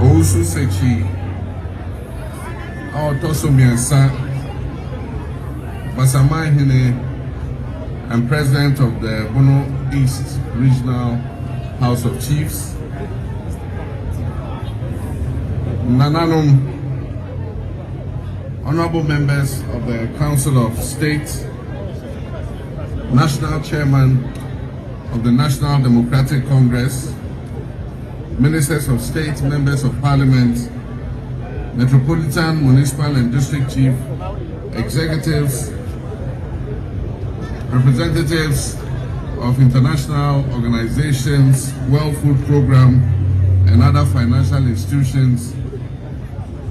Osu Sechi, our Toso Miensa, Masamai Hine, and President of the Bono East Regional House of Chiefs, Nananum, honorable members of the Council of State, National Chairman of the National Democratic Congress, Ministers of State, Members of Parliament, Metropolitan, Municipal and District Chief, Executives, representatives of international organizations, World Food Programme, and other financial institutions,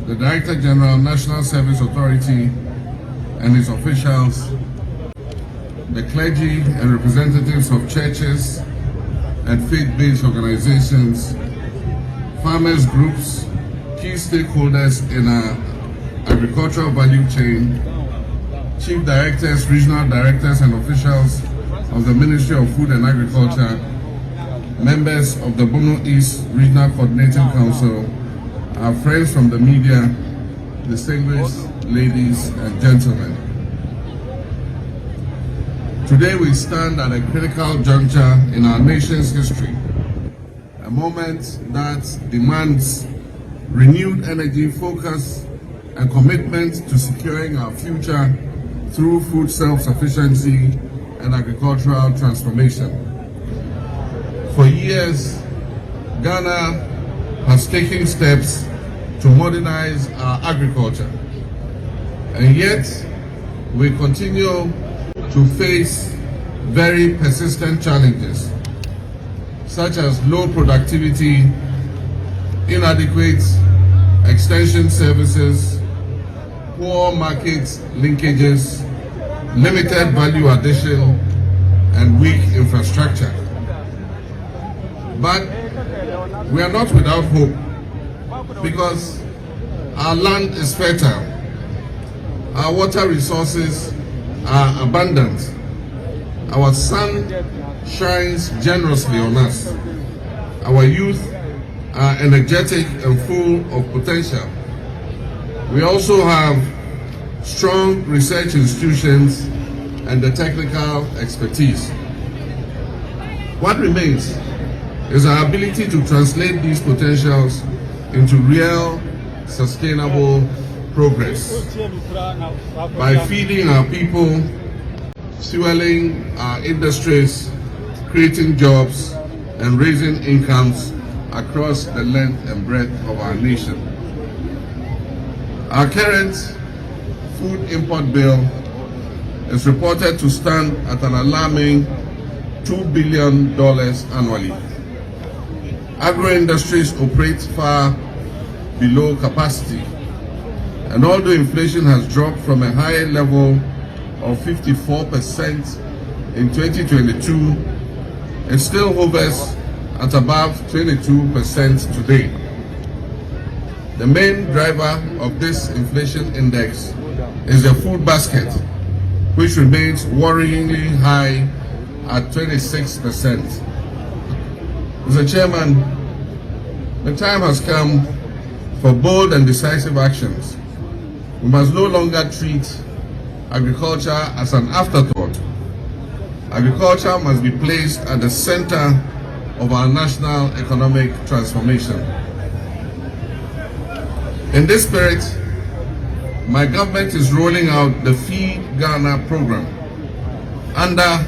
the Director General, National Service Authority, and his officials, the clergy and representatives of churches and faith-based organizations, farmers groups, key stakeholders in our agricultural value chain, chief directors, regional directors, and officials of the Ministry of Food and Agriculture, members of the Bono East Regional Coordinating Council, our friends from the media, distinguished ladies and gentlemen. Today we stand at a critical juncture in our nation's history, a moment that demands renewed energy, focus, and commitment to securing our future through food self-sufficiency and agricultural transformation. For years, Ghana has taken steps to modernize our agriculture, and yet we continue to face very persistent challenges such as low productivity, inadequate extension services, poor market linkages, limited value addition, and weak infrastructure. But we are not without hope, because our land is fertile, our water resources are abundant, our sun shines generously on us, our youth are energetic and full of potential. We also have strong research institutions and the technical expertise. What remains is our ability to translate these potentials into real, sustainable progress by feeding our people, fueling our industries, creating jobs, and raising incomes across the length and breadth of our nation. Our current food import bill is reported to stand at an alarming $2 billion annually. Agro-industries operate far below capacity, and although inflation has dropped from a high level of 54% in 2022, it still hovers at above 22% today. The main driver of this inflation index is the food basket, which remains worryingly high at 26%. Mr. Chairman, the time has come for bold and decisive actions. We must no longer treat agriculture as an afterthought. Agriculture must be placed at the center of our national economic transformation. In this spirit, my government is rolling out the Feed Ghana program under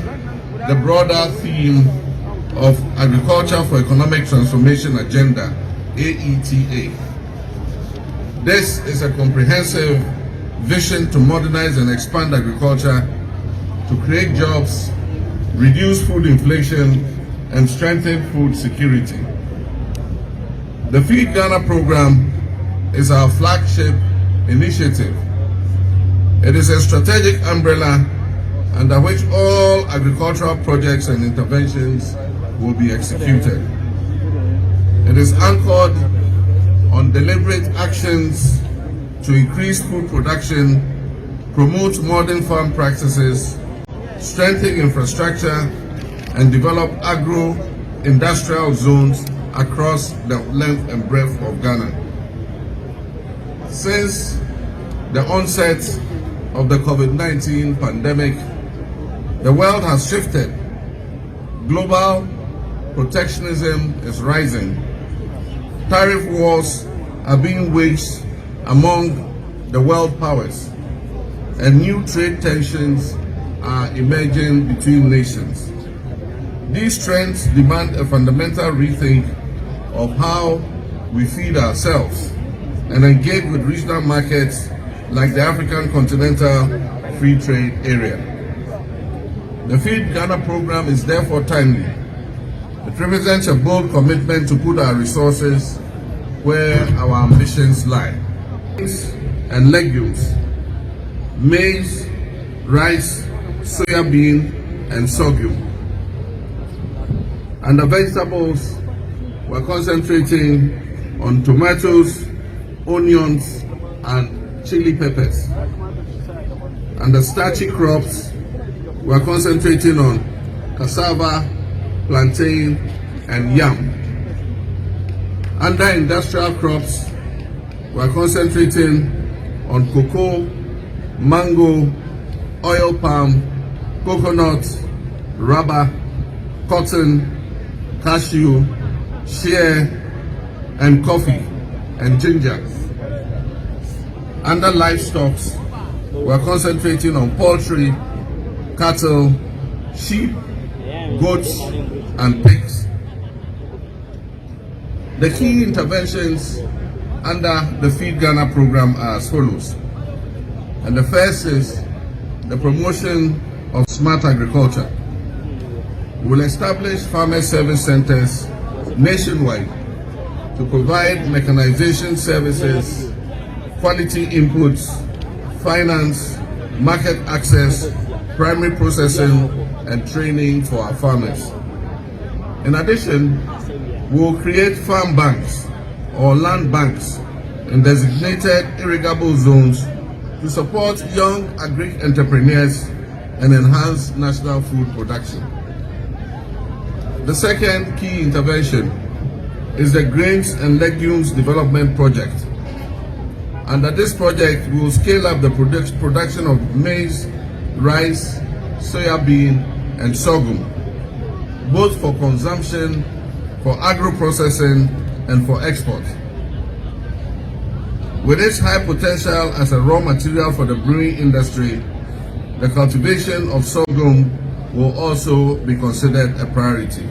the broader theme of Agriculture for Economic Transformation Agenda, AETA. This is a comprehensive vision to modernize and expand agriculture, to create jobs, reduce food inflation, and strengthen food security. The Feed Ghana program is our flagship initiative. It is a strategic umbrella under which all agricultural projects and interventions will be executed. It is anchored on deliberate actions to increase food production, promote modern farm practices, strengthen infrastructure, and develop agro-industrial zones across the length and breadth of Ghana. Since the onset of the COVID-19 pandemic, the world has shifted. Global protectionism is rising. Tariff wars are being waged among the world powers, and new trade tensions are emerging between nations. These trends demand a fundamental rethink of how we feed ourselves and engage with regional markets like the African Continental Free Trade Area. The Feed Ghana program is therefore timely. It represents a bold commitment to put our resources where our ambitions lie. And legumes, maize, rice, soya bean, and sorghum. And the vegetables, we're concentrating on tomatoes, onions, and chili peppers. And the starchy crops, we're concentrating on cassava, plantain, and yam. Under industrial crops, we're concentrating on cocoa, mango, oil palm, coconut, rubber, cotton, cashew, shea, and coffee, and ginger. Under livestock, we're concentrating on poultry, cattle, sheep, goats, and pigs. The key interventions under the Feed Ghana program are as follows. And the first is the promotion of smart agriculture. We will establish farmer service centers nationwide to provide mechanization services, quality inputs, finance, market access, primary processing, and training for our farmers. In addition, we will create farm banks or land banks in designated irrigable zones to support young agri-entrepreneurs and enhance national food production. The second key intervention is the Grains and Legumes Development Project. Under this project, we will scale up the production of maize, rice, soya bean, and sorghum, both for consumption, for agro-processing, and for export. With its high potential as a raw material for the brewing industry, the cultivation of sorghum will also be considered a priority.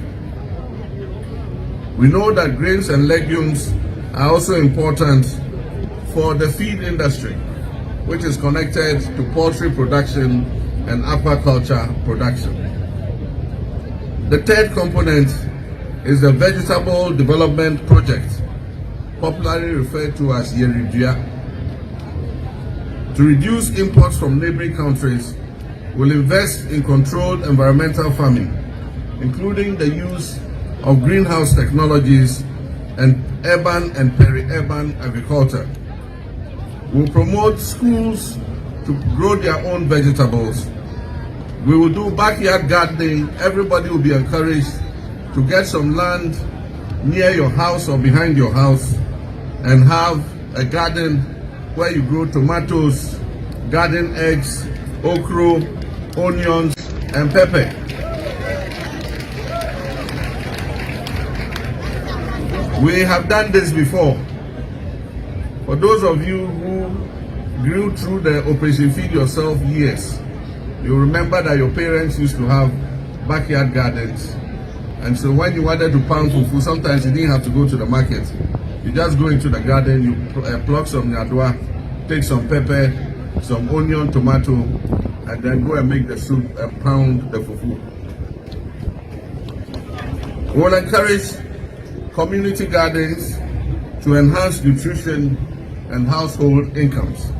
We know that grains and legumes are also important for the feed industry, which is connected to poultry production and aquaculture production. The third component is the Vegetable Development Project, popularly referred to as Yeridua. To reduce imports from neighboring countries, we'll invest in controlled environmental farming, including the use of greenhouse technologies and urban and peri-urban agriculture. We'll promote schools to grow their own vegetables. We will do backyard gardening. Everybody will be encouraged to get some land near your house or behind your house and have a garden where you grow tomatoes, garden eggs, okra, onions, and pepper. We have done this before. For those of you who grew through the Operation Feed Yourself years, you remember that your parents used to have backyard gardens. And so when you wanted to pound fufu, sometimes you didn't have to go to the market. You just go into the garden, you pluck some nyadwa, take some pepper, some onion, tomato, and then go and make the soup and pound the fufu. We will encourage community gardens to enhance nutrition and household incomes.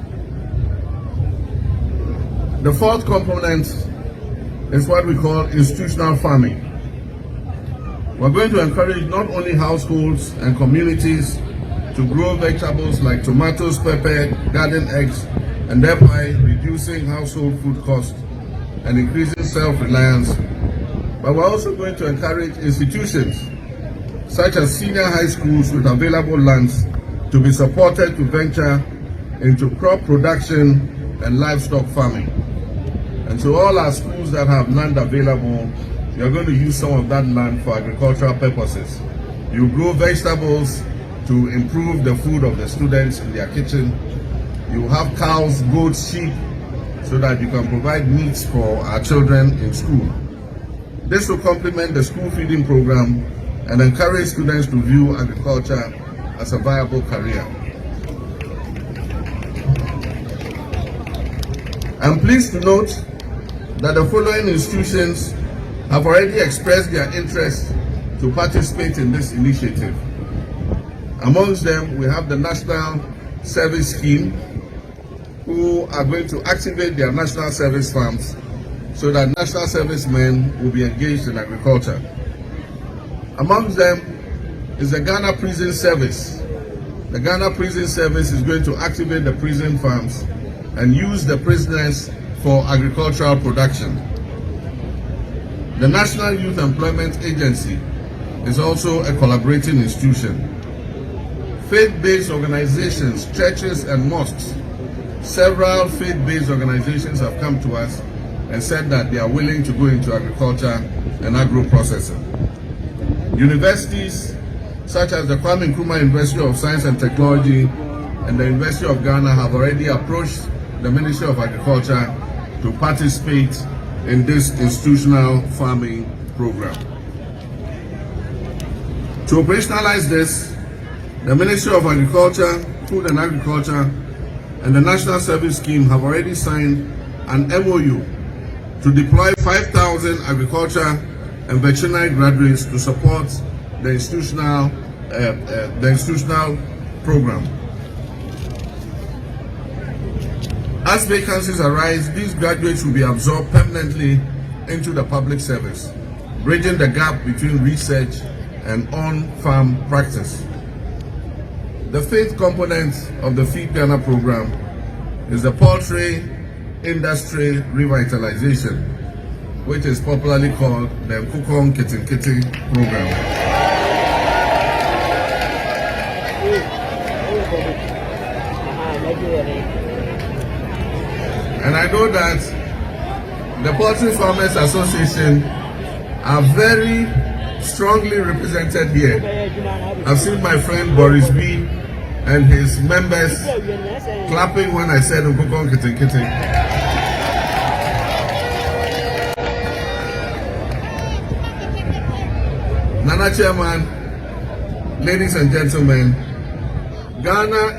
The fourth component is what we call institutional farming. We're going to encourage not only households and communities to grow vegetables like tomatoes, pepper, garden eggs, and thereby reducing household food costs and increasing self-reliance, but we're also going to encourage institutions such as senior high schools with available lands, to be supported to venture into crop production and livestock farming. And so all our schools that have land available, you're going to use some of that land for agricultural purposes. You grow vegetables to improve the food of the students in their kitchen. You have cows, goats, sheep, so that you can provide meats for our children in school. This will complement the school feeding program and encourage students to view agriculture as a viable career. I'm pleased to note that the following institutions have already expressed their interest to participate in this initiative. Amongst them, we have the National Service Scheme, who are going to activate their national service farms so that national servicemen will be engaged in agriculture. Amongst them is the Ghana Prison Service. The Ghana Prison Service is going to activate the prison farms and use the prisoners for agricultural production. The National Youth Employment Agency is also a collaborating institution. Faith-based organizations, churches and mosques, several faith-based organizations have come to us and said that they are willing to go into agriculture and agro-processing. Universities such as the Kwame Nkrumah University of Science and Technology and the University of Ghana have already approached the Ministry of Agriculture to participate in this institutional farming program. To operationalize this, the Ministry of Agriculture, Food and Agriculture, and the National Service Scheme have already signed an MOU to deploy 5,000 agriculture and veterinary graduates to support the institutional program. As vacancies arise, these graduates will be absorbed permanently into the public service, bridging the gap between research and on-farm practice. The fifth component of the Feed Ghana program is the poultry industry revitalization, which is popularly called the Kukong Kitten Kitty program. And I know that the Poultry Farmers Association are very strongly represented here. I've seen my friend Boris B and his members clapping when I said Nkukong Kitten Kitty. Nana Chairman, ladies and gentlemen, Ghana